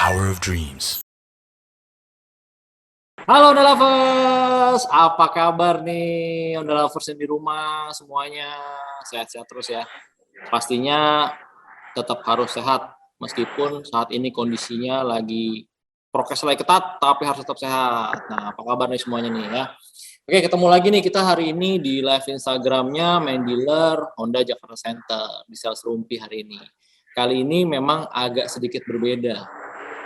power of dreams. Halo Honda Lovers, apa kabar nih Honda Lovers yang di rumah semuanya? Sehat-sehat terus ya. Pastinya tetap harus sehat meskipun saat ini kondisinya lagi prokes lagi ketat tapi harus tetap sehat. Nah, apa kabar nih semuanya nih ya? Oke, ketemu lagi nih kita hari ini di live Instagramnya main dealer Honda Jakarta Center di Sales Rumpi hari ini. Kali ini memang agak sedikit berbeda,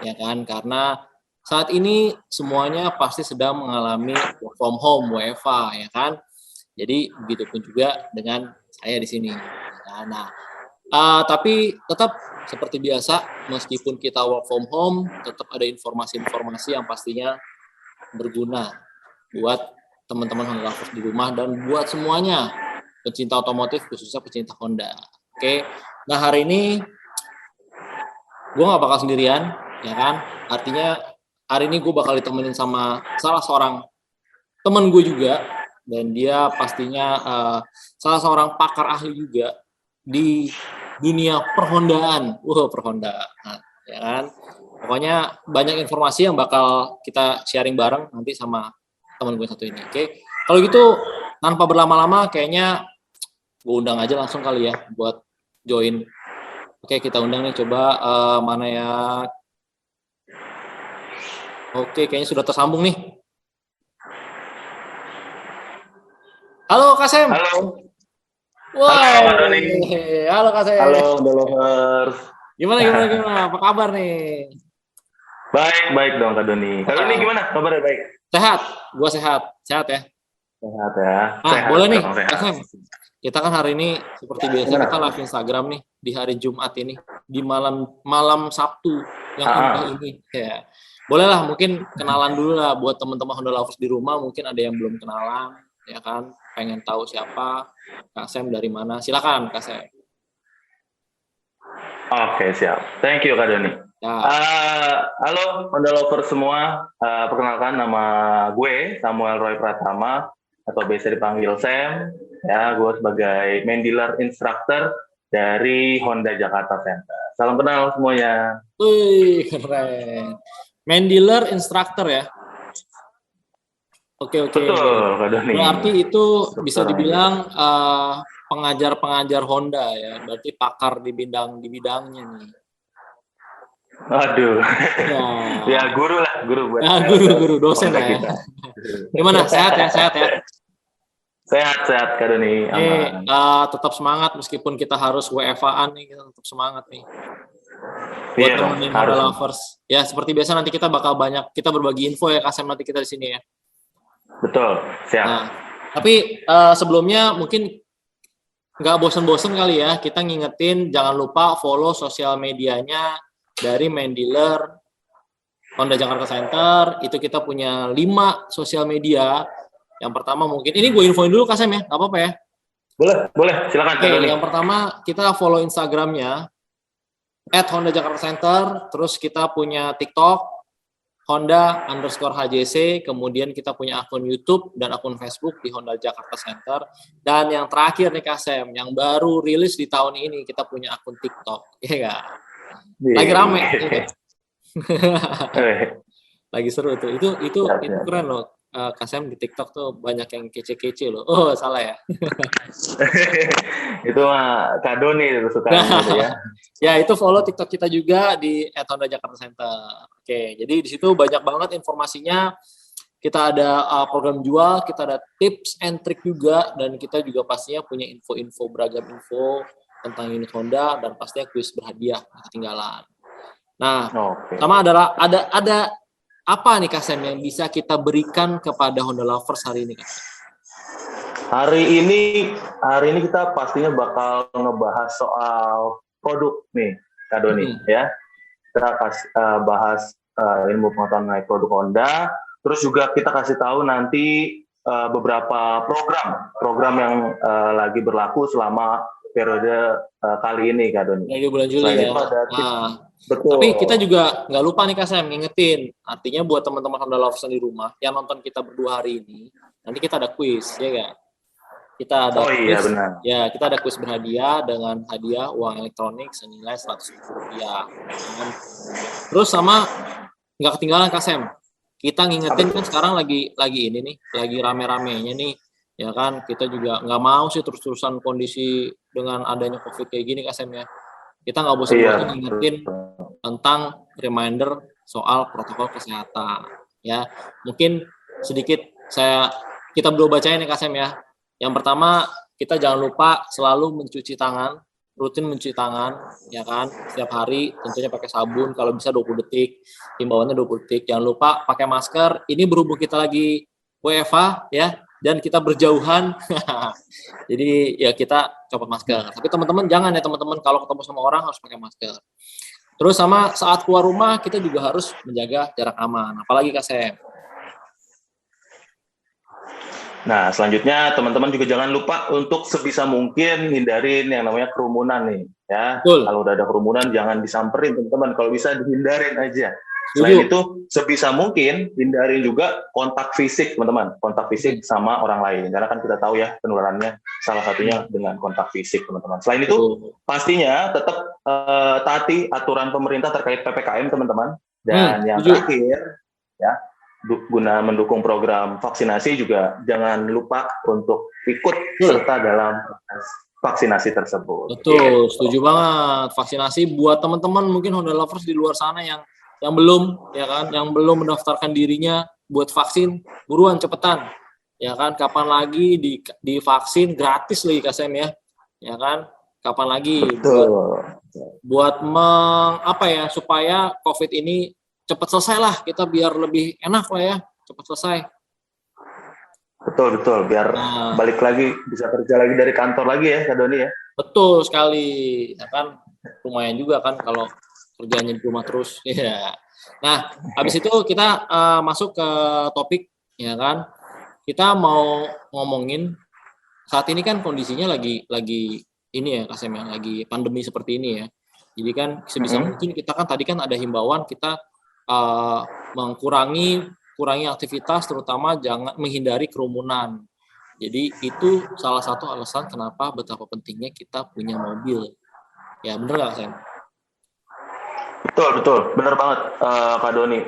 ya kan? Karena saat ini semuanya pasti sedang mengalami work from home, WFA, ya kan? Jadi begitupun juga dengan saya di sini. Nah, tapi tetap seperti biasa, meskipun kita work from home, tetap ada informasi-informasi yang pastinya berguna buat teman-teman Honda Lovers di rumah dan buat semuanya pecinta otomotif, khususnya pecinta Honda. Oke, nah hari ini gue nggak bakal sendirian, ya kan? Artinya hari ini gue bakal ditemenin sama salah seorang teman gue juga, dan dia pastinya salah seorang pakar ahli juga di dunia perhondaan. Perhondaan, ya kan? Pokoknya banyak informasi yang bakal kita sharing bareng nanti sama teman gue satu ini. Oke, kalau gitu tanpa berlama-lama, kayaknya gue undang aja langsung kali ya buat join. Oke, kita undang nih, coba mana ya? Oke, kayaknya sudah tersambung nih. Halo Kak Sem. Halo. Wah, halo Kak Doni. Halo Kak Sem. Halo The Lovers. Gimana? Apa kabar nih? Baik dong Kak Doni. Kak Doni gimana? Kabarnya baik? Sehat, gua sehat ya. Sehat ya. Nah, boleh nih, sehat. Kak Sem. Kita kan hari ini seperti biasa kita live Instagram nih di hari Jumat ini, di malam Sabtu yang indah ini. Ya. Bolehlah mungkin kenalan dulu lah buat teman-teman Honda Lovers di rumah, mungkin ada yang belum kenalan, ya kan? Pengen tahu siapa Kak Sem, dari mana? Silakan Kak Sem. Oke, siap. Thank you Kak Doni. Ya. Halo Honda Lovers semua. Perkenalkan, nama gue Samuel Roy Pratama atau biasa dipanggil Sam. Ya, gue sebagai main dealer instructor dari Honda Jakarta Center. Salam kenal semuanya. Wih, keren. Main dealer instructor ya. Oke. Betul, Kak Doni. Berarti itu bisa dibilang pengajar-pengajar Honda ya. Berarti pakar di bidangnya nih. Aduh. Ya, guru buat. Guru dosen lah ya. Gimana? Sehat ya? Sehat Kak Doni. Tetap semangat meskipun kita harus WFA-an nih, kita tetap semangat nih. Buat temenin Honda Lovers. Ya, seperti biasa nanti kita bakal kita berbagi info ya, Kasem, nanti kita di sini ya. Betul, siap. Nah, tapi sebelumnya mungkin nggak bosen-bosen kali ya, kita ngingetin jangan lupa follow sosial medianya dari main dealer Honda Jakarta Center. Itu kita punya 5 sosial media. Yang pertama mungkin, ini gue infoin dulu Kasem ya, nggak apa-apa ya? Boleh, silakan. Oke, yang pertama kita follow Instagramnya @Honda Jakarta Center, terus kita punya TikTok Honda_HJC, kemudian kita punya akun YouTube dan akun Facebook di Honda Jakarta Center, dan yang terakhir nih Kasem, yang baru rilis di tahun ini, kita punya akun TikTok, ya nggak? Lagi rame, ya. Lagi seru tuh, itu keren loh. Kasem di TikTok tuh banyak yang kece-kece loh. Oh, salah ya. Itu mah Kak Doni itu suka gitu ya. Ya, itu follow TikTok kita juga di @Honda Jakarta Center. Oke, jadi di situ banyak banget informasinya. Kita ada program jual, kita ada tips and trick juga, dan kita juga pastinya punya info-info, beragam info tentang unit Honda, dan pastinya kuis berhadiah ketinggalan. Nah, sama ada apa nih Kasem yang bisa kita berikan kepada Honda Lovers hari ini, Kak? Hari ini kita pastinya bakal ngebahas soal produk nih, Kak Doni, ya. Kita bahas ilmu pengetahuan mengenai produk Honda, terus juga kita kasih tahu nanti beberapa program yang lagi berlaku selama periode kali ini, Kak Doni. Di bulan Juli ya. Betul. Tapi kita juga nggak lupa nih Kak Sam, ngingetin. Artinya buat teman-teman Honda Lovers di rumah yang nonton kita berdua hari ini, nanti kita ada kuis, ya nggak? Kita ada Oh iya, kuis, benar. ya kita ada kuis berhadiah dengan hadiah uang elektronik senilai Rp100.000. Terus sama nggak ketinggalan Kasem, kita ngingetin kan sekarang lagi ini nih, lagi rame-ramenya nih, ya kan, kita juga nggak mau sih terus-terusan kondisi dengan adanya COVID kayak gini Kasem ya. Kita nggak bosan-bosan ngingetin tentang reminder soal protokol kesehatan. Ya, mungkin sedikit kita berdua bacain ya Kasem ya. Yang pertama, kita jangan lupa selalu mencuci tangan, rutin mencuci tangan, ya kan, setiap hari, tentunya pakai sabun, kalau bisa 20 detik, himbauannya 20 detik. Jangan lupa pakai masker, ini berhubung kita lagi WFH, ya, dan kita berjauhan, jadi ya kita copot masker. Tapi teman-teman jangan ya teman-teman, kalau ketemu sama orang harus pakai masker. Terus sama saat keluar rumah, kita juga harus menjaga jarak aman, apalagi Kak Sem. Nah, selanjutnya teman-teman juga jangan lupa untuk sebisa mungkin hindarin yang namanya kerumunan nih, ya. Betul. Kalau udah ada kerumunan jangan disamperin teman-teman, kalau bisa dihindarin aja. Selain itu, sebisa mungkin hindarin juga kontak fisik teman-teman, kontak fisik sama orang lain, karena kan kita tahu ya penularannya salah satunya dengan kontak fisik teman-teman. Selain itu, pastinya tetap taati aturan pemerintah terkait PPKM teman-teman. Dan yang terakhir, ya, guna mendukung program vaksinasi juga jangan lupa untuk ikut serta dalam vaksinasi tersebut. Betul, setuju banget. Vaksinasi buat teman-teman mungkin Honda Lovers di luar sana yang belum, ya kan, yang belum mendaftarkan dirinya buat vaksin, buruan cepetan, ya kan, kapan lagi divaksin gratis lagi Kasem ya kan, kapan lagi buat supaya COVID ini cepat selesai lah, kita biar lebih enak lah ya, cepat selesai. Betul, biar balik lagi, bisa kerja lagi dari kantor lagi ya, Kak Doni ya. Betul sekali, ya kan, lumayan juga kan kalau kerjanya di rumah terus, ya. Nah, habis itu kita masuk ke topik, ya kan, kita mau ngomongin saat ini kan kondisinya lagi ini ya, Kasem ya, lagi pandemi seperti ini ya. Jadi kan sebisa mungkin kita kan tadi kan ada himbauan kita kurangi aktivitas, terutama jangan menghindari kerumunan. Jadi itu salah satu alasan kenapa betapa pentingnya kita punya mobil. Ya bener nggak Sam? Betul, bener banget Kak Doni.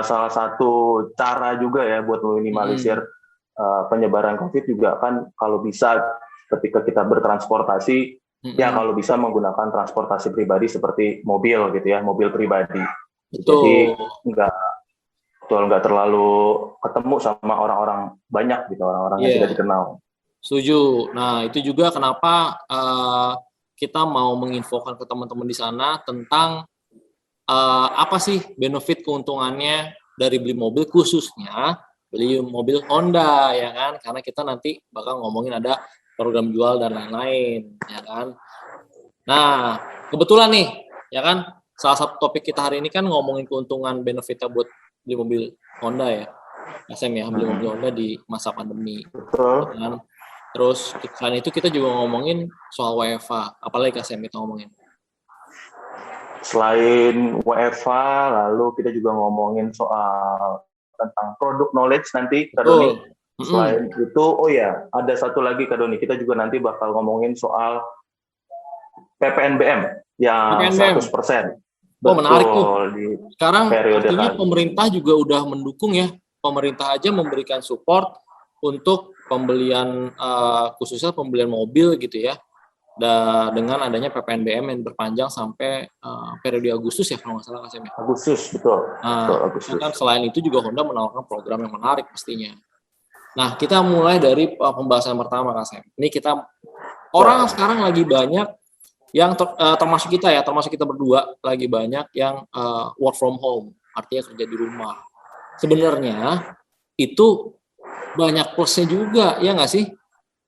Salah satu cara juga ya buat meminimalisir penyebaran COVID juga kan kalau bisa ketika kita bertransportasi, ya kalau bisa menggunakan transportasi pribadi seperti mobil gitu ya, mobil pribadi. Betul. Jadi nggak terlalu ketemu sama orang-orang banyak gitu, orang-orang yang tidak dikenal. Setuju. Nah itu juga kenapa kita mau menginfokan ke teman-teman di sana tentang apa sih benefit keuntungannya dari beli mobil, khususnya beli mobil Honda ya kan, karena kita nanti bakal ngomongin ada program jual dan lain-lain ya kan. Nah kebetulan nih ya kan, salah satu topik kita hari ini kan ngomongin keuntungan benefitnya buat beli mobil Honda ya, SM ya, beli mobil Honda di masa pandemi. Betul. Ya kan? Terus selain itu kita juga ngomongin soal WFH, apalagi SM kita ngomongin. Selain WFH, lalu kita juga ngomongin soal tentang produk knowledge nanti, Kak Doni. Selain itu, ada satu lagi Kak Doni, kita juga nanti bakal ngomongin soal PPNBM yang 100%. Menarik tuh. Sekarang artinya pemerintah juga udah mendukung ya. Pemerintah aja memberikan support untuk pembelian, khususnya pembelian mobil gitu ya. Dengan adanya PPNBM yang berpanjang sampai periode Agustus ya kalau nggak salah Kasem. Agustus, betul. Nah, Agustus. Kan selain itu juga Honda menawarkan program yang menarik pastinya. Nah, kita mulai dari pembahasan pertama Kasem. Ini kita orang sekarang lagi banyak yang termasuk kita berdua lagi banyak yang work from home, artinya kerja di rumah. Sebenarnya itu banyak plusnya juga, ya nggak sih?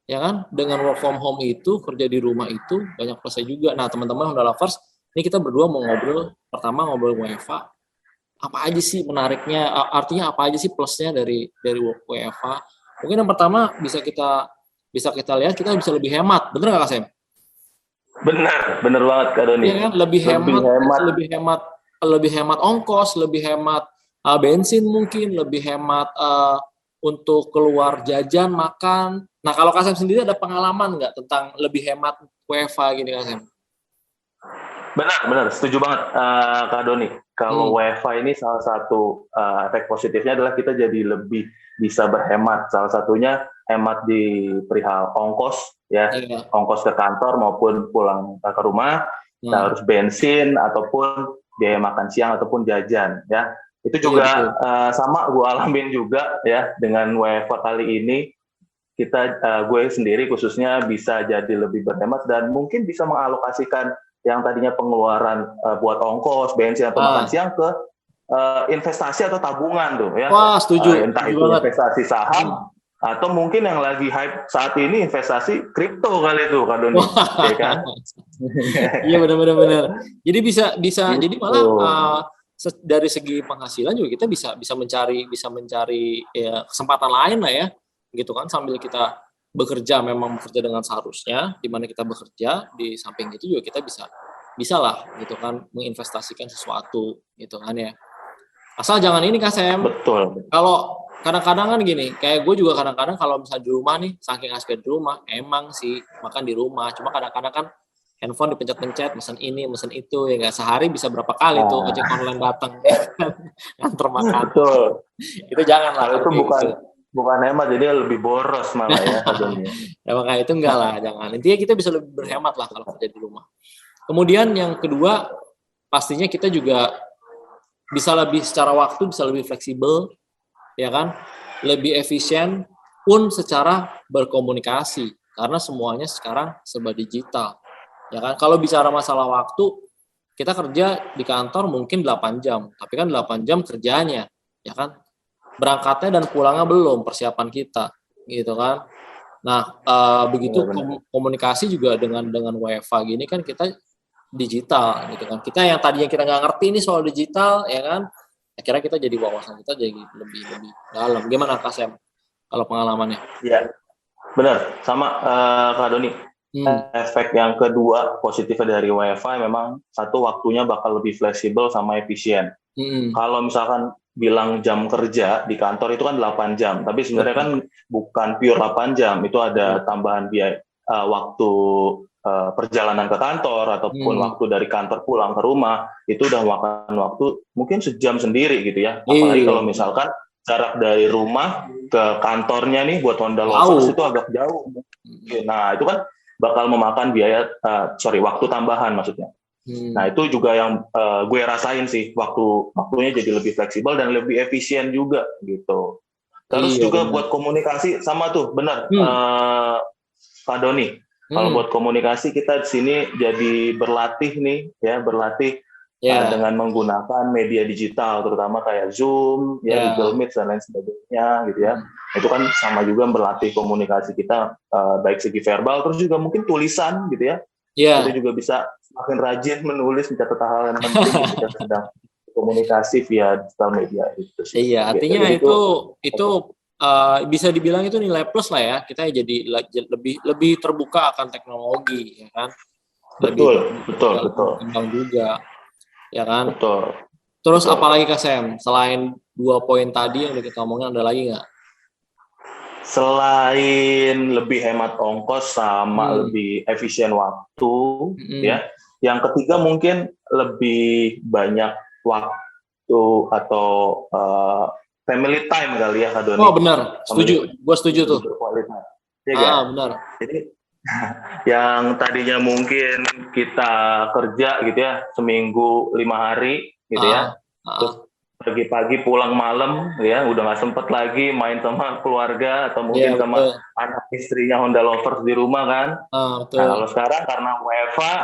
Ya kan? Dengan work from home itu, kerja di rumah itu banyak plusnya juga. Nah, teman-teman Honda Lovers, ini kita berdua mau ngobrol WFH. Apa aja sih menariknya? Artinya apa aja sih plusnya dari WFH? Mungkin yang pertama bisa kita lihat, kita bisa lebih hemat. Bener nggak, Kasem? Bener banget Kak Doni. Ya kan? Lebih hemat ongkos, lebih hemat bensin mungkin, lebih hemat untuk keluar jajan, makan. Nah, kalau Kasem sendiri ada pengalaman nggak tentang lebih hemat WFA gini, Kasem? Benar, setuju banget Kak Doni. Kalau WFA ini salah satu efek positifnya adalah kita jadi lebih bisa berhemat. Salah satunya hemat di perihal ongkos, ya, ongkos ke kantor maupun pulang ke rumah, harus bensin ataupun biaya makan siang ataupun jajan, ya. Itu juga sama gue alamin juga, ya, dengan WFA kali ini. Gue sendiri khususnya bisa jadi lebih berhemat dan mungkin bisa mengalokasikan yang tadinya pengeluaran buat ongkos, bensin atau makan siang ke investasi atau tabungan tuh, ya. Wah, setuju. Entah itu investasi saham atau mungkin yang lagi hype saat ini investasi kripto kali itu, Kak Doni. Ya kan? Iya, benar. Jadi bisa gitu. Jadi malah dari segi penghasilan juga kita bisa mencari ya, kesempatan lain lah ya, gitu kan, sambil kita bekerja dengan seharusnya, di mana kita bekerja, di samping itu juga kita bisa lah gitu kan menginvestasikan sesuatu gitu kan ya. Asal jangan ini Kasem. Betul. Kalau kadang-kadang kan gini, kayak gue juga kadang-kadang kalau misalnya di rumah nih, saking asik di rumah, emang sih makan di rumah. Cuma kadang-kadang kan handphone dipencet-pencet, mesen ini, mesen itu, ya nggak sehari bisa berapa kali tuh ojek online datang nganter makan. Betul. Itu jangan lah. Kalau itu bukan hemat, jadi lebih boros malah ya. Ya makanya itu enggak lah, jangan. Intinya kita bisa lebih berhemat lah kalau kerja di rumah. Kemudian yang kedua, pastinya kita juga bisa lebih secara waktu, bisa lebih fleksibel, ya kan? Lebih efisien pun secara berkomunikasi, karena semuanya sekarang serba digital. Ya kan? Kalau bicara masalah waktu, kita kerja di kantor mungkin 8 jam, tapi kan 8 jam kerjanya, ya kan? Berangkatnya dan pulangnya belum persiapan kita, gitu kan? Nah, begitu komunikasi juga dengan WFA gini kan kita digital, gitu kan? Kita yang tadinya kita nggak ngerti ini soal digital, ya kan? Akhirnya kita jadi wawasan kita jadi lebih dalam. Gimana Kasem kalau pengalamannya? Iya, benar. Sama Kak Doni. Efek yang kedua positifnya dari WFA memang satu, waktunya bakal lebih fleksibel sama efisien. Kalau misalkan bilang jam kerja di kantor itu kan 8 jam, tapi sebenarnya kan bukan pure 8 jam, itu ada tambahan biaya waktu perjalanan ke kantor ataupun waktu dari kantor pulang ke rumah, itu udah makan waktu mungkin sejam sendiri gitu ya. Apalagi kalau misalkan jarak dari rumah ke kantornya nih buat Honda Lovers itu agak jauh. Nah, itu kan bakal memakan waktu tambahan maksudnya. Nah, itu juga yang gue rasain sih, waktunya jadi lebih fleksibel dan lebih efisien juga gitu. Terus juga buat komunikasi sama tuh, benar Pak Doni. Kalau buat komunikasi kita di sini jadi berlatih dengan menggunakan media digital, terutama kayak Zoom, Google Meet dan lain sebagainya gitu ya. Itu kan sama juga berlatih komunikasi kita, baik segi verbal, terus juga mungkin tulisan gitu ya. Kita juga bisa semakin rajin menulis, mencatat hal yang penting ketika sedang komunikasi via digital media itu sih. Iya, artinya gitu. itu bisa dibilang itu nilai plus lah ya. Kita jadi lebih terbuka akan teknologi, ya kan? Betul. Berkembang juga, ya kan? Betul. Terus apalagi Kasem, selain 2 poin tadi yang udah kita omongin, ada lagi nggak? Selain lebih hemat ongkos sama lebih efisien waktu, ya. Yang ketiga mungkin lebih banyak waktu atau family time kali ya, Kak Doni. Oh benar, gue setuju tuh. Berkualitas. Ya, benar. Jadi yang tadinya mungkin kita kerja gitu ya seminggu 5 hari gitu ya, terus pagi-pagi pulang malam ya udah nggak sempet lagi main sama keluarga atau mungkin sama anak istrinya Honda Lovers di rumah kan. Nah, kalau sekarang karena WFA,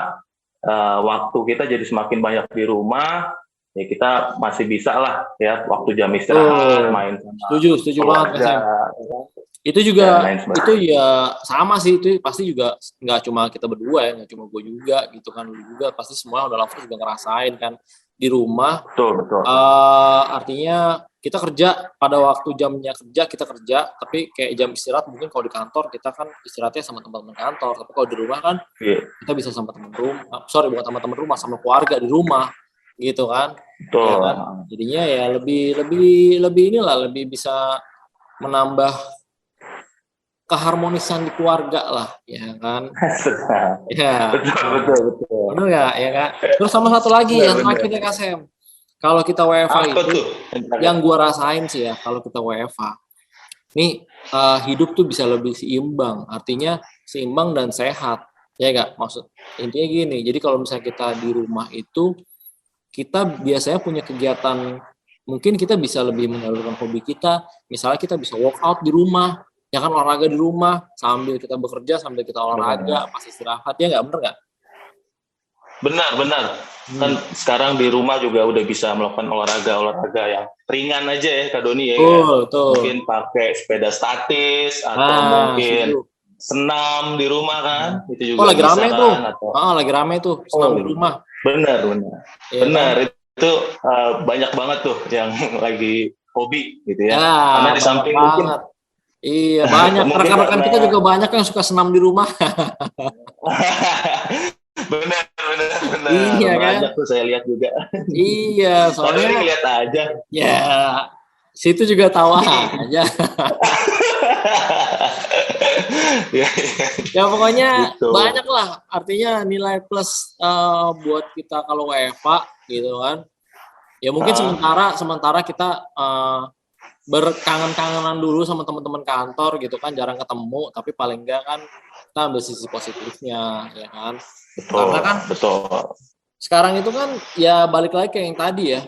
waktu kita jadi semakin banyak di rumah, ya kita masih bisa lah ya waktu jam istirahat main sama setuju banget Kasem. Itu juga itu ya sama sih, itu pasti juga nggak cuma kita berdua ya, nggak cuma gue juga gitu kan, lu juga pasti semua Honda Lovers juga ngerasain kan di rumah. Betul. Artinya kita kerja pada waktu jamnya kerja kita kerja, tapi kayak jam istirahat mungkin kalau di kantor kita kan istirahatnya sama teman-teman kantor, tapi kalau di rumah kan kita bisa sama teman rumah, bukan sama teman rumah, sama keluarga di rumah gitu kan. Betul. Ya kan? Jadinya ya lebih inilah, lebih bisa menambah keharmonisan di keluarga lah, ya kan? Ya, Betul. bener nggak, ya kan? Terus sama satu lagi yang terakhir ya Kak Sem, kalau kita WFA Apa itu, tuh? yang gua rasain sih ya, kalau kita WFA, nih hidup tuh bisa lebih seimbang, artinya seimbang dan sehat, ya nggak? Maksud intinya gini, jadi kalau misalnya kita di rumah itu, kita biasanya punya kegiatan, mungkin kita bisa lebih menyalurkan hobi kita, misalnya kita bisa workout di rumah, ya kan, olahraga di rumah, sambil kita bekerja, sambil kita olahraga, pas istirahat, ya nggak, bener nggak? Benar. Kan sekarang di rumah juga udah bisa melakukan olahraga yang ringan aja ya Kak Doni ya. Betul. Mungkin pakai sepeda statis atau mungkin senam di rumah kan. Itu juga lagi bisa rame kan. tuh. Atau... lagi rame tuh senam di rumah. Benar. Ya, Benar. kan? Itu banyak banget tuh yang lagi hobi gitu ya. Ya, Karena di samping mungkin iya, banyak rekan-rekan kita juga banyak yang suka senam di rumah. benar. Iya, Banyak kan? tuh saya lihat juga. Iya, soalnya lihat aja. ya, situ juga tahu aja. Ya pokoknya gitu. banyak lah, artinya nilai plus buat kita kalau WFA gitu kan. Ya mungkin sementara kita berkangen-kangenan dulu sama teman-teman kantor gitu kan, jarang ketemu, tapi paling enggak kan kita ambil sisi positifnya, ya kan. Karena kan sekarang itu kan ya balik lagi ke yang tadi ya,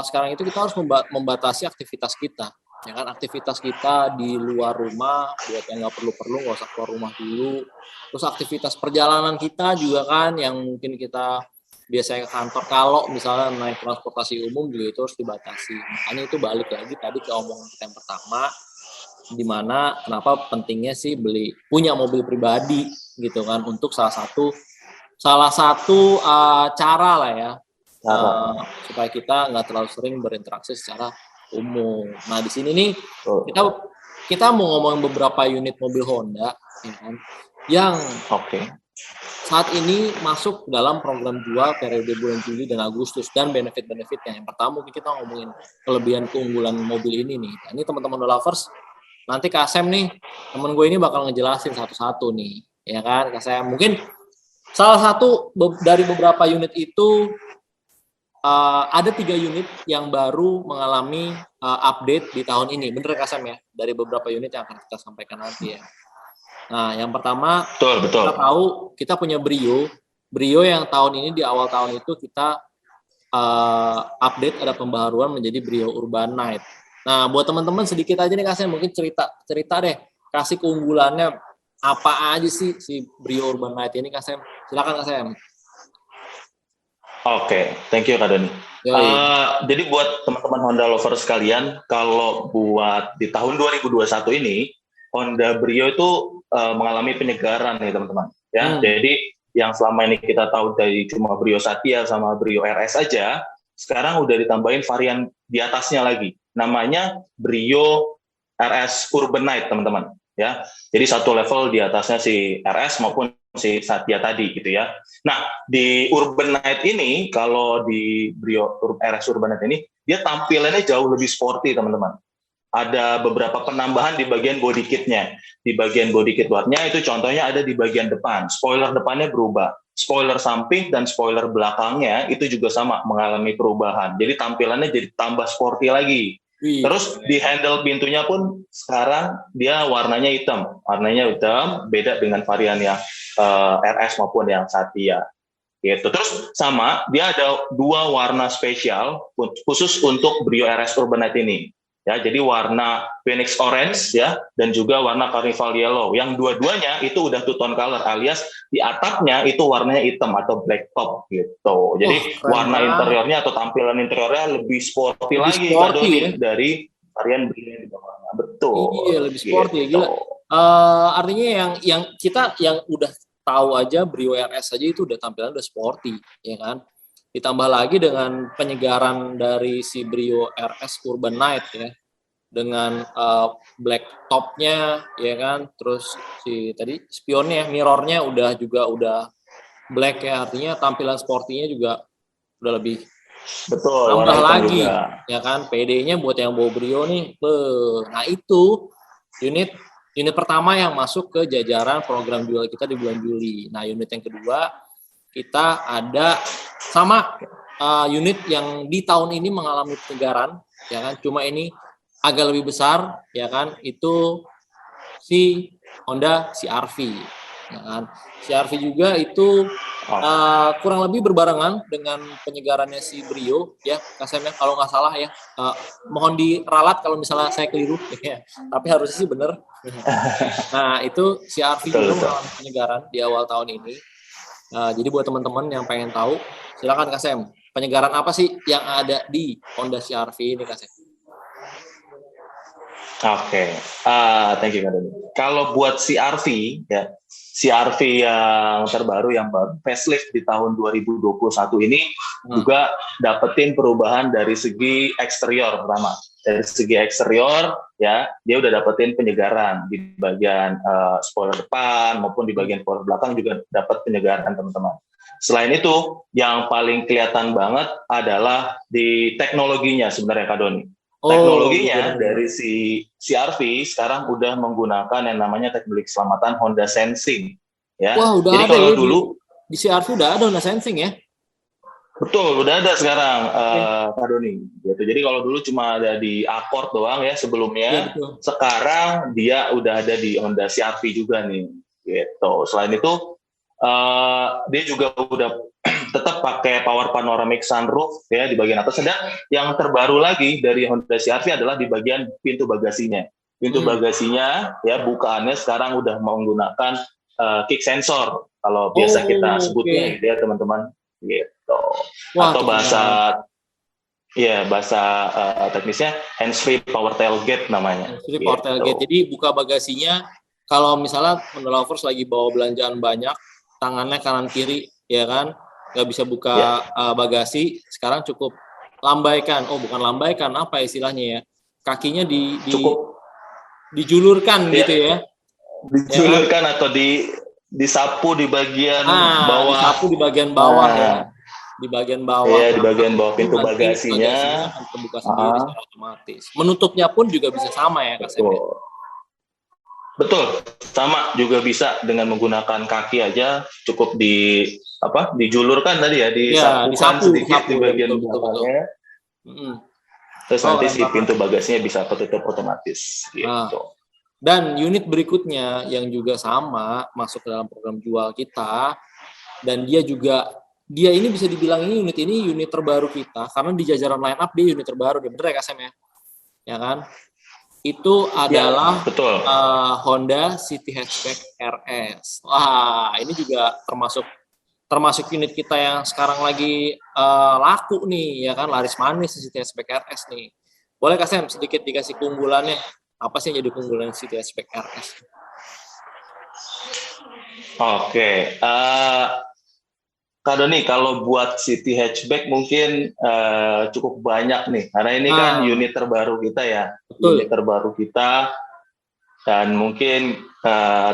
sekarang itu kita harus membatasi aktivitas kita, ya kan, aktivitas kita di luar rumah, buat yang nggak perlu nggak usah keluar rumah dulu. Terus aktivitas perjalanan kita juga kan, yang mungkin kita biasanya ke kantor, kalau misalnya naik transportasi umum juga itu harus dibatasi. Makanya itu balik lagi tadi ke omongan kita yang pertama, di mana kenapa pentingnya sih punya mobil pribadi gitu kan, untuk salah satu cara lah ya, supaya kita nggak terlalu sering berinteraksi secara umum. Nah di sini nih kita mau ngomongin beberapa unit mobil Honda, ya kan, yang saat ini masuk dalam program jual periode bulan Juli dan Agustus, dan benefit-benefitnya. Yang pertama mungkin kita ngomongin kelebihan keunggulan mobil ini nih. Nah, ini teman-teman lovers, nanti Kak Sam nih, temen gue ini bakal ngejelasin satu-satu nih, ya kan Kak Sam. Mungkin salah satu dari beberapa unit itu, ada 3 unit yang baru mengalami update di tahun ini, bener Kak Sam ya? Dari beberapa unit yang akan kita sampaikan nanti ya. Nah, yang pertama, kita tahu kita punya Brio yang tahun ini di awal tahun itu kita update, ada pembaharuan menjadi Brio Urban Night. Nah, buat teman-teman sedikit aja nih Kak Sam, mungkin cerita deh, kasih keunggulannya apa aja sih si Brio Urban Night ini Kak Sam. Silakan Kak Sam. Oke, thank you Kak Doni. Jadi buat teman-teman Honda lovers sekalian, kalau buat di tahun 2021 ini, Honda Brio itu mengalami penyegaran nih teman-teman. Ya, jadi yang selama ini kita tahu dari cuma Brio Satya sama Brio RS aja, sekarang udah ditambahin varian di atasnya lagi. Namanya Brio RS Urban Night teman-teman. Ya, jadi satu level di atasnya si RS maupun si Satya tadi gitu ya. Nah, di Urban Night ini, kalau di Brio RS Urban Night ini, dia tampilannya jauh lebih sporty teman-teman. Ada beberapa penambahan di bagian body kitnya. Di bagian body kit luarnya itu contohnya ada di bagian depan. Spoiler depannya berubah. Spoiler samping dan spoiler belakangnya itu juga sama mengalami perubahan. Jadi tampilannya jadi tambah sporty lagi. Terus di handle pintunya pun sekarang dia warnanya hitam. Warnanya hitam, beda dengan varian yang RS maupun yang Satya. Gitu. Terus sama, dia ada 2 warna spesial khusus untuk Brio RS Urban Night ini. Ya, jadi warna Phoenix Orange ya, dan juga warna Carnival Yellow. Yang dua-duanya itu udah two tone color, alias di atapnya itu warnanya hitam atau black top gitu. Jadi warna interiornya atau tampilan interiornya lebih sporty lagi ya? Dari varian Brio yang di bawahnya. Betul. Iya, lebih sporty ya, gila. Artinya yang kita yang udah tahu aja Brio RS aja itu udah tampilan udah sporty, ya kan? Ditambah lagi dengan penyegaran dari si Brio RS Urban Night ya, dengan black topnya ya kan, terus si tadi spionnya, mirrornya udah black ya, artinya tampilan sportinya juga udah lebih Betul. Tambah warna hitam lagi, juga. ya kan, PD-nya buat yang bawa Brio nih, nah itu unit pertama yang masuk ke jajaran program jual kita di bulan Juli. Nah unit yang kedua kita ada sama unit yang di tahun ini mengalami penyegaran, ya kan, cuma ini agak lebih besar, ya kan, itu si Honda CR-V, ya kan. CR-V juga itu kurang lebih berbarengan dengan penyegarannya si Brio, ya, Kasem, kalau nggak salah ya. Mohon diralat kalau misalnya saya keliru, ya. Tapi harusnya sih benar. Nah itu CR-V juga mengalami penyegaran di awal tahun ini. Jadi buat teman-teman yang pengen tahu, silakan Kasem. Penyegaran apa sih yang ada di Honda CR-V ini, Kasem? Oke, thank you Kak Doni. Kalau buat CR-V ya, CR-V yang terbaru yang baru facelift di tahun 2021 ini juga dapetin perubahan dari segi eksterior pertama. Dari segi eksterior ya, dia udah dapetin penyegaran di bagian spoiler depan maupun di bagian spoiler belakang juga dapat penyegaran teman-teman. Selain itu, yang paling kelihatan banget adalah di teknologinya sebenarnya Kak Doni. Teknologinya dari si CR-V sekarang udah menggunakan yang namanya teknologi keselamatan Honda Sensing. Ya. Wah, udah jadi ada kalau ya, dulu di CR-V udah ada Honda Sensing ya? Betul, udah ada sekarang Pak Doni. Gitu. Jadi kalau dulu cuma ada di Accord doang ya sebelumnya, sekarang dia udah ada di Honda CR-V juga nih. Gitu. Selain itu dia juga udah tetap pakai power panoramic sunroof ya di bagian atas. Dan yang terbaru lagi dari Honda CR-V adalah di bagian pintu bagasinya. Pintu bagasinya ya bukaannya sekarang udah menggunakan kick sensor kalau biasa kita sebutnya gitu ya teman-teman. Gitu. Wah, atau bahasa teknisnya hands free power tailgate namanya. Hands free power tailgate. Jadi buka bagasinya kalau misalnya Honda Lovers lagi bawa belanjaan banyak, tangannya kanan kiri ya kan, nggak bisa buka bagasi, sekarang cukup lambaikan. Bukan lambaikan, apa istilahnya ya? Kakinya cukup dijulurkan gitu ya. Dijulurkan atau disapu di bagian bawah. Disapu di bagian bawah ya. Di bagian bawah. Iya, di bagian bawah pintu bagasinya akan terbuka sendiri secara otomatis. Menutupnya pun juga bisa sama ya, Kak Sem. Betul, sama juga bisa dengan menggunakan kaki aja, cukup dijulurkan tadi ya, disapu sedikit di bagian belakangnya. Terus nanti si pintu bagasinya bisa ketutup otomatis gitu. Dan unit berikutnya yang juga sama masuk ke dalam program jual kita, dan dia ini bisa dibilang ini unit terbaru kita karena di jajaran line up dia unit terbaru, bener ya Kak Sam ya? Ya kan? Itu adalah Honda City Hatchback RS. Wah, ini juga termasuk unit kita yang sekarang lagi laku nih, ya kan, laris manis City Hatchback RS nih. Boleh Kak Sam sedikit dikasih keunggulannya? Apa sih yang jadi keunggulan City Hatchback RS? Oke. Kak Doni, kalau buat City Hatchback mungkin cukup banyak nih, karena ini kan unit terbaru kita ya. Betul. Unit terbaru kita, dan mungkin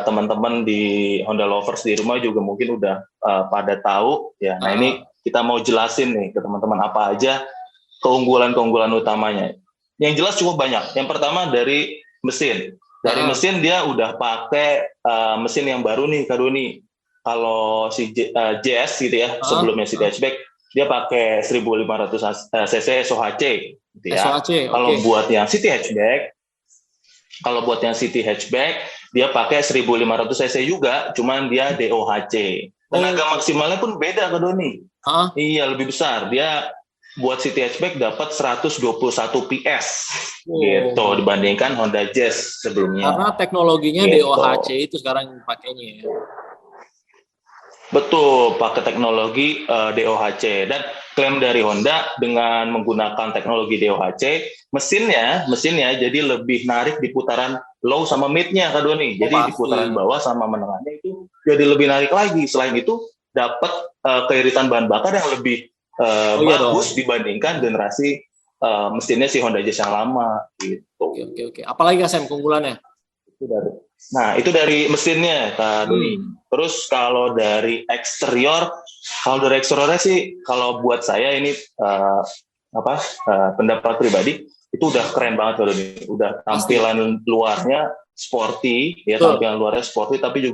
teman-teman di Honda Lovers di rumah juga mungkin udah pada tahu ya. Nah ini kita mau jelasin nih ke teman-teman apa aja keunggulan utamanya. Yang jelas cukup banyak. Yang pertama dari mesin. Dari mesin dia udah pakai mesin yang baru nih Kak Doni. Kalau si JS gitu ya, sebelumnya City Hatchback, dia pakai 1500 cc SOHC gitu ya. Kalau buat yang City Hatchback, dia pakai 1500 cc juga, cuman dia DOHC. Tenaga maksimalnya pun beda Kak Doni. Iya, lebih besar. Dia buat City Hatchback dapat 121 PS gitu dibandingkan Honda Jazz sebelumnya. Karena teknologinya gitu. DOHC itu sekarang pakainya ya. Betul, pakai teknologi DOHC, dan klaim dari Honda dengan menggunakan teknologi DOHC, mesinnya jadi lebih narik di putaran low sama mid-nya Kak Doni. Jadi di putaran bawah sama menengahnya itu jadi lebih narik lagi. Selain itu dapat keiritan bahan bakar yang lebih bagus dibandingkan generasi mesinnya si Honda Jazz yang lama gitu. Oke. Apalagi Kak Sam keunggulannya? Itu dari Nah, itu dari mesinnya, Kak Doni. Terus kalau dari eksteriornya sih, kalau buat saya ini pendapat pribadi itu udah keren banget Kak Doni. Udah tampilan luarnya sporty, ya tampilan luarnya sporty, tapi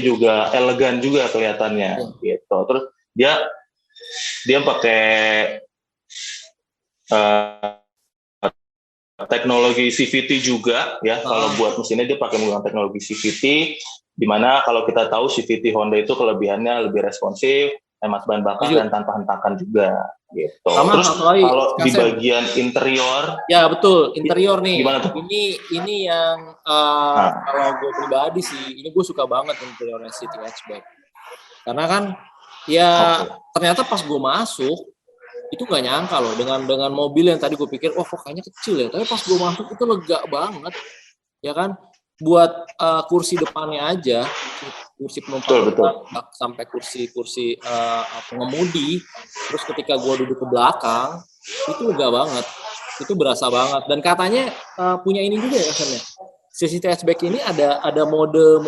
juga elegan juga kelihatannya, gitu. Terus dia pakai teknologi CVT juga ya. Kalau buat mesinnya dia pakai menggunakan teknologi CVT, di mana kalau kita tahu CVT Honda itu kelebihannya lebih responsif, hemat bahan bakar dan tanpa hentakan juga gitu. Sama terus kalau di bagian interior, ya betul, interior nih. Gimana tuh? Ini yang kalau gue pribadi sih, ini gue suka banget interiornya City Hatchback. Karena kan ternyata pas gue masuk itu nggak nyangka loh dengan mobil yang tadi gue pikir kok kayaknya kecil ya, tapi pas gue masuk itu lega banget ya kan. Buat kursi depannya aja, kursi penumpang sampai kursi pengemudi, terus ketika gue duduk ke belakang itu lega banget, itu berasa banget. Dan katanya punya ini juga ya Kasen ya, City Hatchback ini ada mode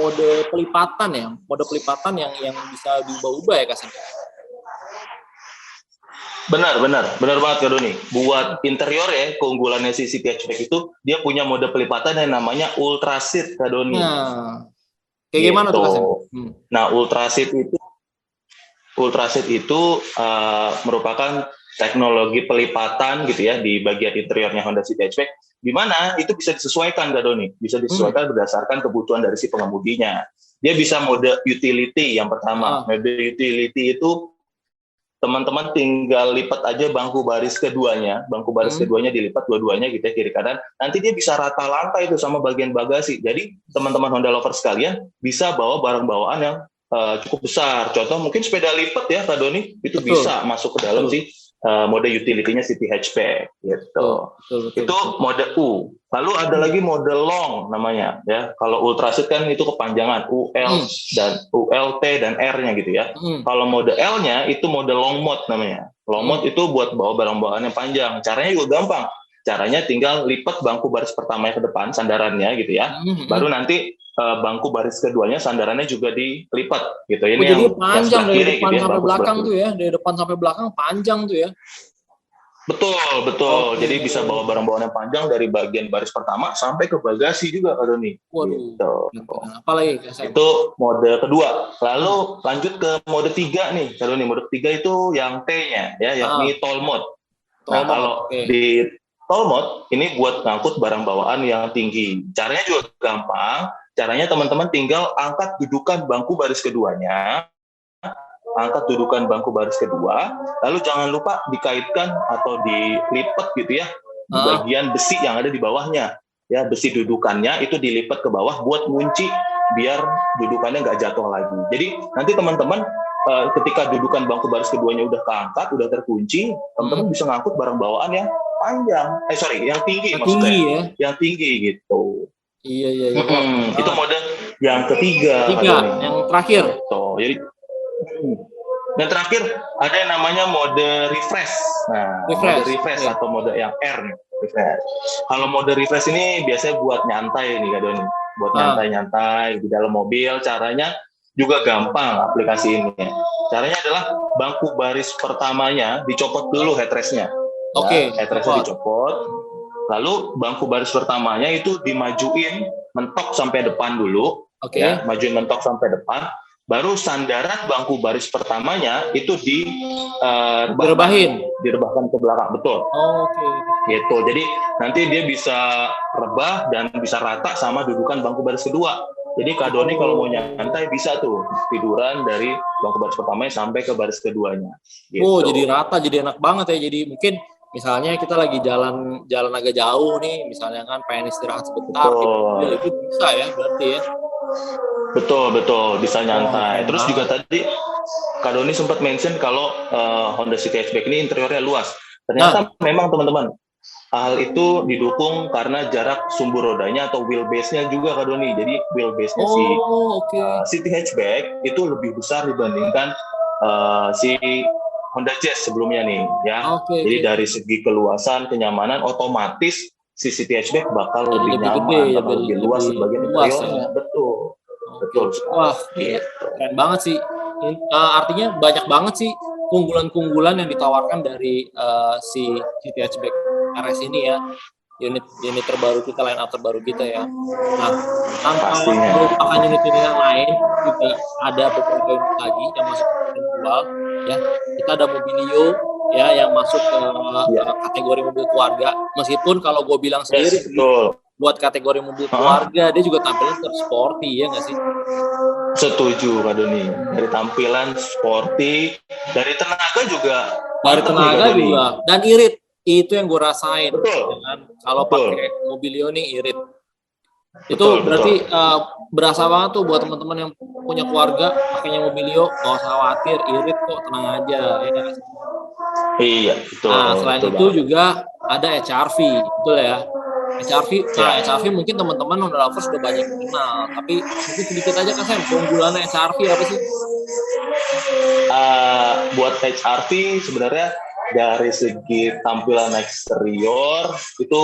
pelipatan ya, mode pelipatan yang bisa diubah-ubah ya Kasen. Benar banget Kak Doni. Buat interior ya, keunggulannya si City Hatchback itu dia punya mode pelipatan yang namanya Ultra Seat Kak Doni. Nah, kayak gimana tuh Kasen? Nah, Ultra Seat itu merupakan teknologi pelipatan gitu ya di bagian interiornya Honda City Hatchback, di mana itu bisa disesuaikan Kak Doni, bisa disesuaikan berdasarkan kebutuhan dari si pengemudinya. Dia bisa mode utility yang pertama. Mode utility itu teman-teman tinggal lipat aja bangku baris keduanya dilipat dua-duanya gitu ya, kiri kanan. Nanti dia bisa rata lantai itu sama bagian bagasi. Jadi teman-teman Honda lovers sekalian bisa bawa barang bawaan yang cukup besar. Contoh mungkin sepeda lipat ya Kak Doni, itu bisa masuk ke dalam sih mode utility-nya City Hatchback gitu. Itu mode U. Lalu ada lagi mode long namanya ya. Kalau Ultra Seat kan itu kepanjangan UL dan ULT dan R-nya gitu ya. Kalau mode L-nya itu mode long mode namanya. Long mode itu buat bawa barang-bawaan yang panjang. Caranya juga gampang. Caranya tinggal lipat bangku baris pertamanya ke depan sandarannya gitu ya. Baru nanti bangku baris keduanya sandarannya juga dilipat gitu. Ini jadi panjang dari depan gitu sampai belakang tuh ya, dari depan sampai belakang panjang tuh ya. Betul. Jadi bisa bawa barang-bawaan yang panjang dari bagian baris pertama sampai ke bagasi juga Kak Doni. Gitu. Apalagi itu mode kedua. Lalu lanjut ke mode 3 nih Kak Doni. Mode 3 itu yang T-nya ya, yakni tall mode. Kalau di tall mode ini buat ngangkut barang bawaan yang tinggi. Caranya juga gampang. Caranya teman-teman tinggal angkat dudukan bangku baris keduanya. Lalu jangan lupa dikaitkan atau dilipat gitu ya di bagian besi yang ada di bawahnya. Ya, besi dudukannya itu dilipat ke bawah buat ngunci biar dudukannya nggak jatuh lagi. Jadi nanti teman-teman ketika dudukan bangku baris keduanya udah keangkat, udah terkunci, teman-teman bisa ngangkut barang bawaan yang panjang. Yang tinggi maksudnya. Ya? Yang tinggi gitu. Iya. Itu mode yang ketiga. Yang terakhir. Jadi yang terakhir ada yang namanya mode refresh. Mode refresh atau mode yang R nih. Refresh. Kalau mode refresh ini biasanya buat nyantai nih Kak Doni. Buat nyantai-nyantai di dalam mobil. Caranya juga gampang aplikasi ini. Caranya adalah bangku baris pertamanya dicopot dulu headrestnya. Headrestnya dicopot. Lalu bangku baris pertamanya itu dimajuin mentok sampai depan dulu. Ya, majuin mentok sampai depan. Baru sandaran bangku baris pertamanya itu direbahkan ke belakang, betul. Gitu. Jadi nanti dia bisa rebah dan bisa rata sama dudukan bangku baris kedua. Jadi Kak Doni kalau mau nyantai bisa tuh tiduran dari bangku baris pertamanya sampai ke baris keduanya. Gitu. Jadi rata, jadi enak banget ya. Jadi mungkin misalnya kita lagi jalan agak jauh nih, misalnya kan pengen istirahat sebentar, itu bisa ya berarti ya. Betul, bisa nyantai. Terus juga tadi Kak Doni sempat mention kalau Honda City Hatchback ini interiornya luas. Ternyata memang teman-teman, hal itu didukung karena jarak sumbu rodanya atau wheelbase-nya juga Kak Doni. Jadi wheelbase-nya City Hatchback itu lebih besar dibandingkan si Honda Jazz sebelumnya nih ya. Jadi dari segi keluasan, kenyamanan, otomatis CCT hatchback bakal Jadi lebih lebih nyaman, gede, bakal lebih luas di bagian luas interiornya. ya. Betul, betul sekali. Wah, keren banget sih. Artinya banyak banget sih keunggulan-keunggulan yang ditawarkan dari si CT Hatchback RS ini ya. Unit terbaru kita, line up terbaru kita ya. Nah, tanpa Pastinya. melupakan unit-unit yang lain, juga ada beberapa unit lagi yang masuk ke jual ya. Kita ada Mobilio ya yang masuk ke kategori mobil keluarga. Meskipun kalau gue bilang sendiri betul. buat kategori mobil keluarga dia juga tampilan tersporty ya nggak sih? Setuju Kak Doni. Dari tampilan sporty, dari tenaga juga. Dari tenaga juga dan irit. Itu yang gue rasain. Betul. Kalau pakai Mobilio nih irit. Itu betul, berarti berasa banget tuh buat teman-teman yang punya keluarga pakainya Mobilio, nggak usah khawatir, irit kok, tenang aja ya. Iya, betul. Nah, selain itu juga ada HRV, betul ya. HRV, HRV mungkin teman-teman Honda Lovers sudah banyak kenal, tapi mungkin sedikit aja kan Sam, keunggulannya HRV apa sih? Buat HRV sebenarnya dari segi tampilan eksterior itu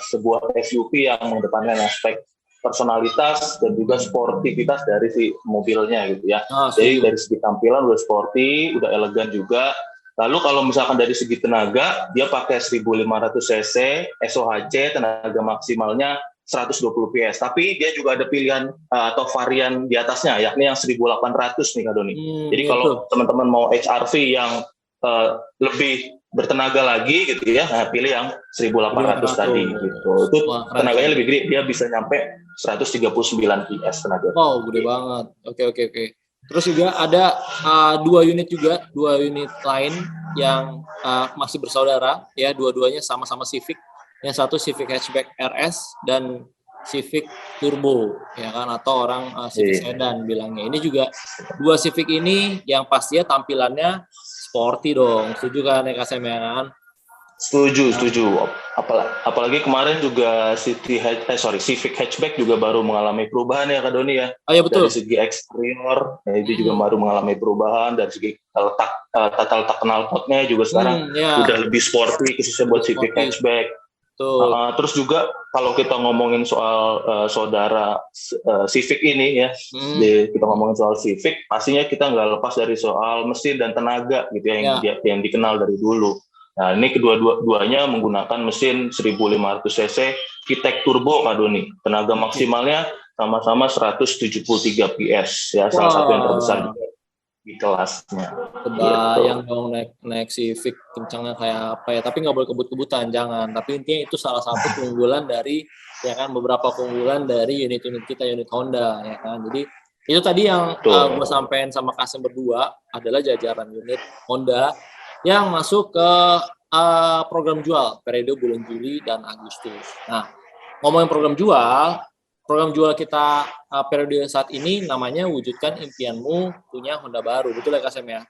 sebuah SUV yang mengedepankan aspek personalitas dan juga sportivitas dari si mobilnya gitu ya. Jadi dari segi tampilan udah sporty, udah elegan juga. Lalu kalau misalkan dari segi tenaga, dia pakai 1500 cc, SOHC, tenaga maksimalnya 120 PS. Tapi dia juga ada pilihan atau varian di atasnya, yakni yang 1800 nih Kak Doni. Jadi kalau teman-teman mau HRV yang lebih bertenaga lagi gitu ya, nah pilih yang 1800 tadi gitu. Itu tenaganya lebih gede, dia bisa nyampe 139 PS tenaga. Wow, gede banget. Oke. Terus juga ada dua unit lain yang masih bersaudara ya, dua-duanya sama-sama Civic. Yang satu Civic Hatchback RS dan Civic Turbo ya kan, atau orang Civic Sedan bilangnya. Ini juga dua Civic ini yang pastinya tampilannya sporty dong. Setuju kan ya Kak Sam ya kan? Setuju. Apalagi kemarin juga Civic Hatchback juga baru mengalami perubahan ya Kak Doni ya. Oh iya betul. Dari segi eksterior, itu juga baru mengalami perubahan. Dari segi tata letak knalpotnya juga sekarang udah lebih sporty, khususnya buat Civic Hatchback. Terus juga kalau kita ngomongin soal saudara Civic ini ya, kita ngomongin soal Civic, pastinya kita nggak lepas dari soal mesin dan tenaga gitu ya, yang dikenal dari dulu. Nah, ini kedua-duanya menggunakan mesin 1500 cc VTEC Turbo Kak Doni. Tenaga maksimalnya sama-sama 173 PS ya, salah satu yang terbesar di kelasnya. Kebayang dong naik Civic kencangnya kayak apa ya, tapi nggak boleh kebut-kebutan, jangan. Tapi intinya itu salah satu keunggulan dari ya kan, beberapa keunggulan dari unit-unit kita, unit Honda ya kan. Jadi itu tadi yang gue sampein sama Kasem berdua adalah jajaran unit Honda yang masuk ke program jual periode bulan Juli dan Agustus. Nah, ngomongin program jual kita periode saat ini namanya wujudkan impianmu punya Honda baru. Betul ya Kak Sem ya?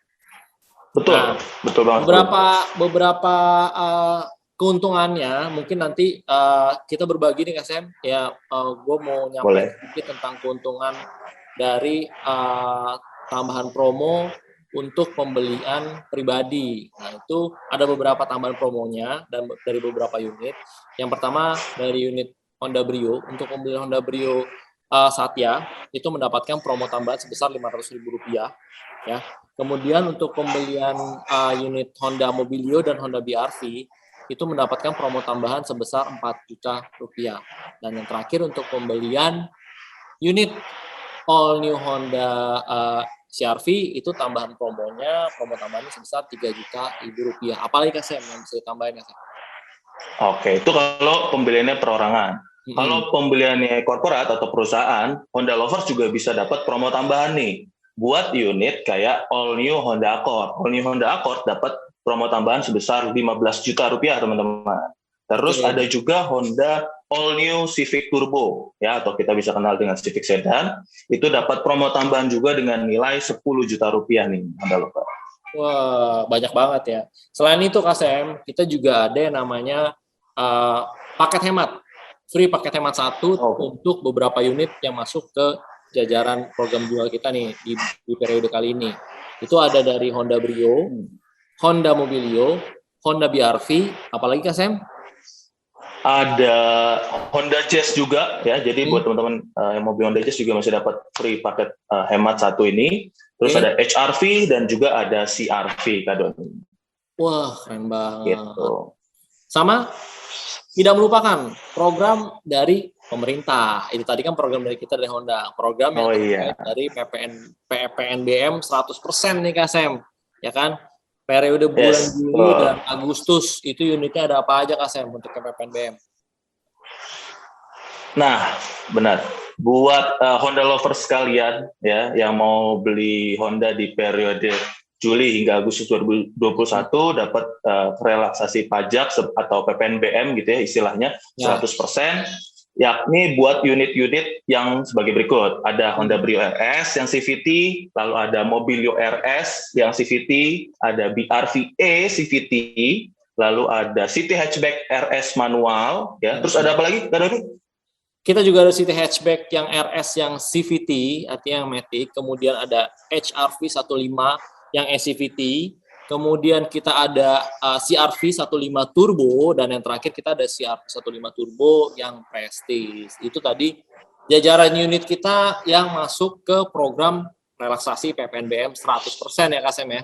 Betul banget. Beberapa keuntungannya mungkin nanti kita berbagi nih Kak Sem. Ya, gue mau nyampein sedikit tentang keuntungan dari tambahan promo untuk pembelian pribadi. Nah, itu ada beberapa tambahan promonya dan dari beberapa unit. Yang pertama dari unit Honda Brio. Untuk pembelian Honda Brio Satya itu mendapatkan promo tambahan sebesar Rp500.000 ya. Kemudian untuk pembelian unit Honda Mobilio dan Honda BRV itu mendapatkan promo tambahan sebesar Rp4 juta. Dan yang terakhir untuk pembelian unit all new Honda CR-V itu promo tambahannya sebesar Rp3.000.000. Apalagi Kak Sam yang bisa ditambahin Kak Sam? Oke, itu kalau pembeliannya perorangan. Kalau pembeliannya korporat atau perusahaan, Honda Lovers juga bisa dapat promo tambahan nih. Buat unit kayak all new Honda Accord. All new Honda Accord dapat promo tambahan sebesar Rp15 juta teman-teman. Terus ada juga Honda all new Civic Turbo ya, atau kita bisa kenal dengan Civic Sedan, itu dapat promo tambahan juga dengan nilai Rp10 juta nih Honda Lovers. Wah, banyak banget ya. Selain itu Kak Sam, kita juga ada yang namanya paket hemat. Free paket hemat 1 untuk beberapa unit yang masuk ke jajaran program jual kita nih di periode kali ini. Itu ada dari Honda Brio, Honda Mobilio, Honda BRV, apalagi Kak Sam? ada Honda Jazz juga ya. Jadi buat teman-teman yang mau beli Honda Jazz juga masih dapat free paket hemat satu ini. Terus ada HRV dan juga ada CRV, Kak Doni. Wah, keren banget. Gitu. Sama tidak melupakan program dari pemerintah. Itu tadi kan program dari kita dari Honda. Program yang dari PPNBM 100% nih Kak Sam. Ya kan? Periode bulan Juli dan Agustus itu unitnya ada apa aja Kak Sam untuk PPNBM? Nah, benar. Buat Honda lovers sekalian ya yang mau beli Honda di periode Juli hingga Agustus 2021 dapat relaksasi pajak atau PPNBM gitu ya istilahnya 100%, yakni buat unit-unit yang sebagai berikut. Ada Honda Brio RS yang CVT, lalu ada Mobilio RS yang CVT, ada BRV-E CVT, lalu ada City Hatchback RS manual, ya. Terus ada apa lagi? Kita juga ada City Hatchback yang RS yang CVT, artinya yang Matic. Kemudian ada HRV 15 yang SCVT. Kemudian kita ada CRV 15 Turbo, dan yang terakhir kita ada CRV 15 Turbo yang Prestige. Itu tadi jajaran unit kita yang masuk ke program relaksasi PPNBM 100% ya Kak Sem ya?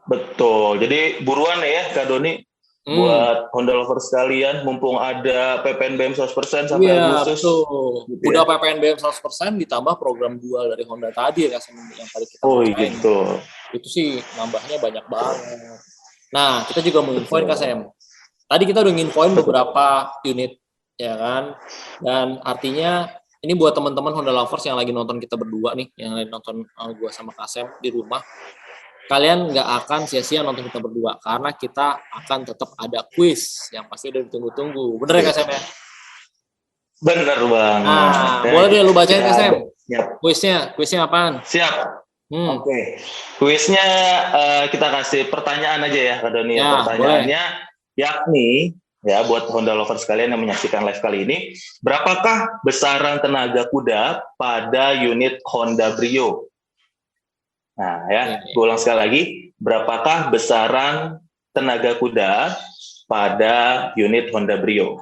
Betul, jadi buruan ya Kak Doni, buat Honda lovers sekalian, mumpung ada PPNBM 100% sampai Agustus. Betul. Udah PPNBM 100% ditambah program dual dari Honda tadi ya Kak Sem, yang tadi kita main. Gitu. Itu sih nambahnya banyak banget. Nah, kita juga mau infoin Kak Sem. Tadi kita udah nginfoin beberapa unit, ya kan? Dan artinya ini buat teman-teman Honda lovers yang lagi nonton kita berdua nih, yang lagi nonton gue sama Kak Sem di rumah. Kalian nggak akan sia-sia nonton kita berdua, karena kita akan tetap ada quiz yang pasti udah ditunggu-tunggu. Bener ya Kak Sem ya? Bener banget. Nah, boleh deh lu bacain Kak Sem. Quiznya apaan? Siap. Oke. Kuisnya kita kasih pertanyaan aja ya Kak Doni. Pertanyaannya yakni ya buat Honda lovers sekalian yang menyaksikan live kali ini, berapakah besaran tenaga kuda pada unit Honda Brio? Nah ya, gue ulang sekali lagi, berapakah besaran tenaga kuda pada unit Honda Brio?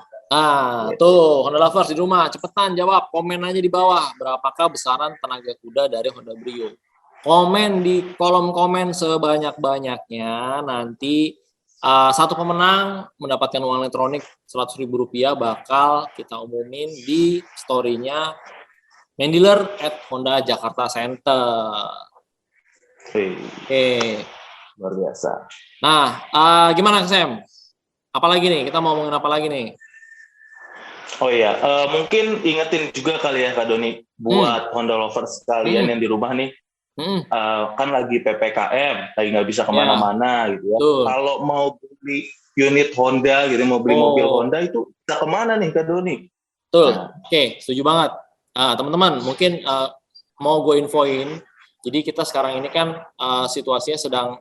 Tuh Honda lovers di rumah, cepetan jawab, komen aja di bawah, berapakah besaran tenaga kuda dari Honda Brio? Komen di kolom komen sebanyak-banyaknya, nanti satu pemenang mendapatkan uang elektronik Rp100.000 bakal kita umumin di story-nya main dealer @Honda Jakarta Center. Oke. Luar biasa. Nah, gimana Sam? Apalagi nih? Kita mau ngomongin apa lagi nih? Oh iya, mungkin ingetin juga kali ya Kak Doni, buat Honda lovers sekalian yang di rumah nih, kan lagi PPKM, lagi nggak bisa kemana-mana gitu ya. Kalau mau beli unit Honda gitu, mau beli mobil Honda itu bisa kemana nih Kak Doni? Betul, Oke, setuju banget. Teman-teman, mungkin mau gue infoin, jadi kita sekarang ini kan situasinya sedang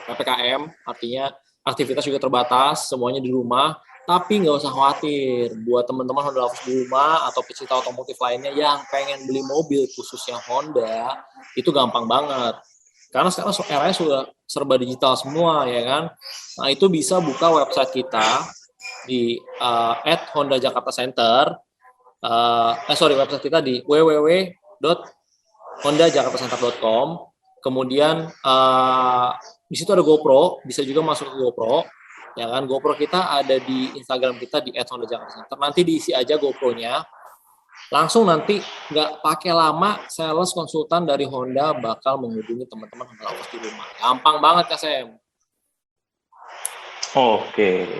PPKM, artinya aktivitas juga terbatas, semuanya di rumah. Tapi nggak usah khawatir, buat teman-teman Honda lovers di rumah atau pecinta otomotif lainnya yang pengen beli mobil khususnya Honda, itu gampang banget. Karena sekarang eranya sudah serba digital semua, ya kan? Nah, itu bisa buka website kita di @Honda Jakarta Center. Website kita di www.hondajakartacenter.com. Kemudian di situ ada GoPro, bisa juga masuk ke GoPro. Ya kan, GoPro kita ada di Instagram kita di @Honda Jakarta Center. Nanti diisi aja GoPro-nya. Langsung nanti nggak pakai lama, sales konsultan dari Honda bakal menghubungi teman-teman Honda lovers di rumah. Gampang banget Kak Sam. Oke.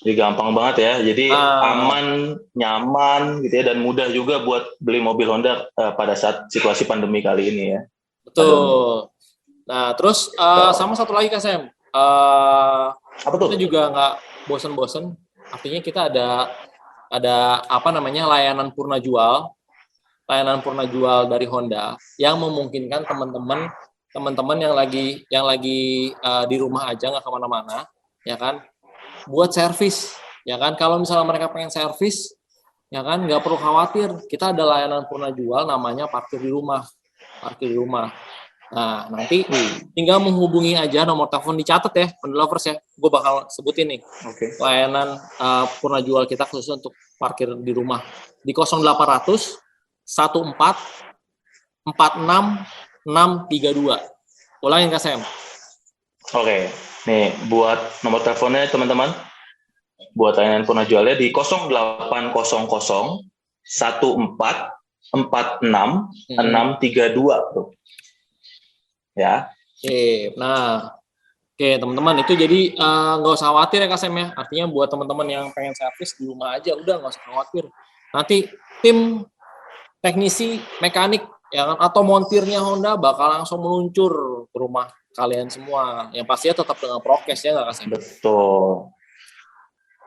Jadi gampang banget ya. Jadi aman, nyaman gitu ya, dan mudah juga buat beli mobil Honda pada saat situasi pandemi kali ini ya. Betul. Nah, terus sama satu lagi Kak Sam. Kita juga nggak bosen-bosen, artinya kita ada layanan purna jual dari Honda yang memungkinkan teman-teman yang lagi di rumah aja nggak kemana-mana, ya kan, buat servis, ya kan. Kalau misalnya mereka pengen servis, ya kan, nggak perlu khawatir, kita ada layanan purna jual namanya parkir di rumah. Nah, nanti tinggal menghubungi aja, nomor telepon dicatat ya, Honda Lovers ya. Gue bakal sebutin nih. Oke. Layanan purna jual kita khusus untuk parkir di rumah. Di 0800 14 46 632. Ulangin Kak Sam. Oke. Nih, buat nomor teleponnya teman-teman. Buat layanan purna jualnya di 0800 14 46 632 tuh. Ya. Oke, nah, oke teman-teman itu jadi nggak usah khawatir ya Kak Sam ya. Artinya buat teman-teman yang pengen servis di rumah aja udah nggak usah khawatir. Nanti tim teknisi mekanik ya kan atau montirnya Honda bakal langsung meluncur ke rumah kalian semua. Yang pastinya tetap dengan prokes ya nggak Kak Sam? Betul.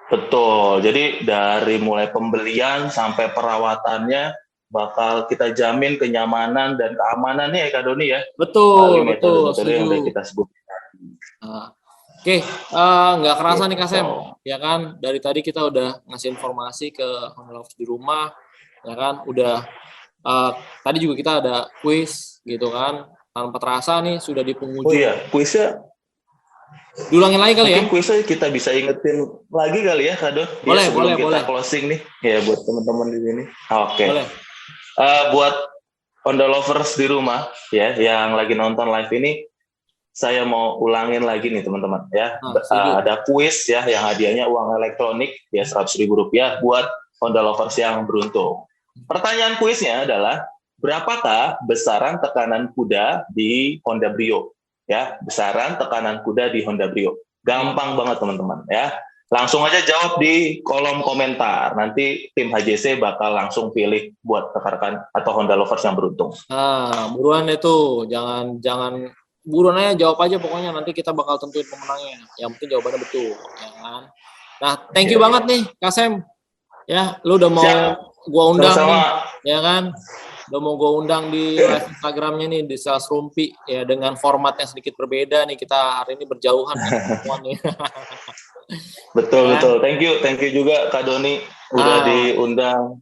Betul. Jadi dari mulai pembelian sampai perawatannya bakal kita jamin kenyamanan dan keamanannya ya Kak Doni ya. Betul, Metode betul. yang udah kita sebut. Nah, oke, nggak kerasa nih Kak Sam, ya kan? Dari tadi kita udah ngasih informasi ke Honda Lovers di rumah, ya kan? Udah tadi juga kita ada kuis gitu kan? Tanpa terasa nih sudah di penghujung. Oh iya, kuisnya diulangin lagi kali ya? mungkin kuisnya kita bisa ingetin lagi kali ya Kak Don. Boleh, sebelum boleh. kita closing nih ya buat teman-teman di sini. Oke. Boleh. Buat Honda Lovers di rumah ya yang lagi nonton live ini, saya mau ulangin lagi nih teman-teman ya. Ada kuis ya yang hadiahnya uang elektronik ya Rp100.000 buat Honda Lovers yang beruntung. Pertanyaan kuisnya adalah berapakah besaran tekanan kuda di Honda Brio? Ya, besaran tekanan kuda di Honda Brio. Gampang banget teman-teman ya. Langsung aja jawab di kolom komentar. Nanti tim HJC bakal langsung pilih buat rekan-rekan atau Honda Lovers yang beruntung. Nah, buruan itu, jangan buruan aja jawab aja pokoknya nanti kita bakal tentuin pemenangnya. Yang penting jawabannya betul, ya kan? Nah, thank you banget nih Kak Sam. Ya, lu udah mau gua undang nih, ya kan? Udah mau gua undang di live Instagramnya nih di Sales Rumpi ya dengan format yang sedikit berbeda nih. Kita hari ini berjauhan semua nih. Betul. Thank you juga Kak Doni udah diundang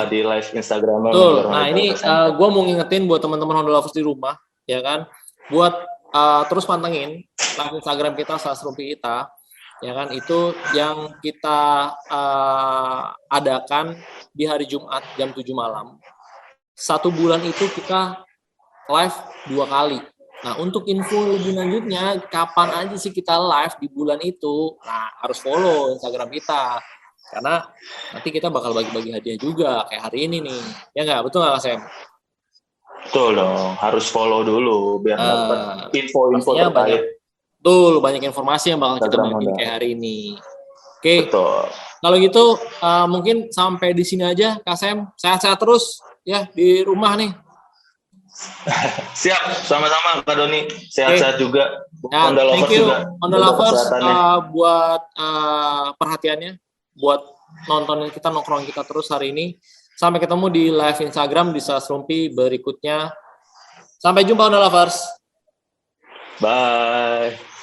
di live Instagramnya. Betul. Nah ini gue mau ngingetin buat teman-teman Honda Lovers di rumah, ya kan, buat terus pantengin live Instagram kita Sales Rumpi kita, ya kan, itu yang kita adakan di hari Jumat jam 7 malam. 1 bulan itu kita live 2 kali. Nah, untuk info lebih lanjutnya, kapan aja sih kita live di bulan itu, nah harus follow Instagram kita. Karena nanti kita bakal bagi-bagi hadiah juga, kayak hari ini nih. Ya nggak? Betul nggak, Sam? Betul dong, harus follow dulu biar dapat info-info terkait. Betul, banyak informasi yang bakal kita bagi kayak hari ini. Oke. Betul. Kalau gitu, mungkin sampai di sini aja, Kak Sam. Sehat-sehat terus ya di rumah nih. Siap, sama-sama Kak Doni. Sehat-sehat juga. Ya, Honda Lovers thank you, juga. Honda Lovers buat perhatiannya, buat nontonin kita, nongkrong kita terus hari ini. Sampai ketemu di live Instagram di Sales Rumpi berikutnya. Sampai jumpa Honda Lovers. Bye.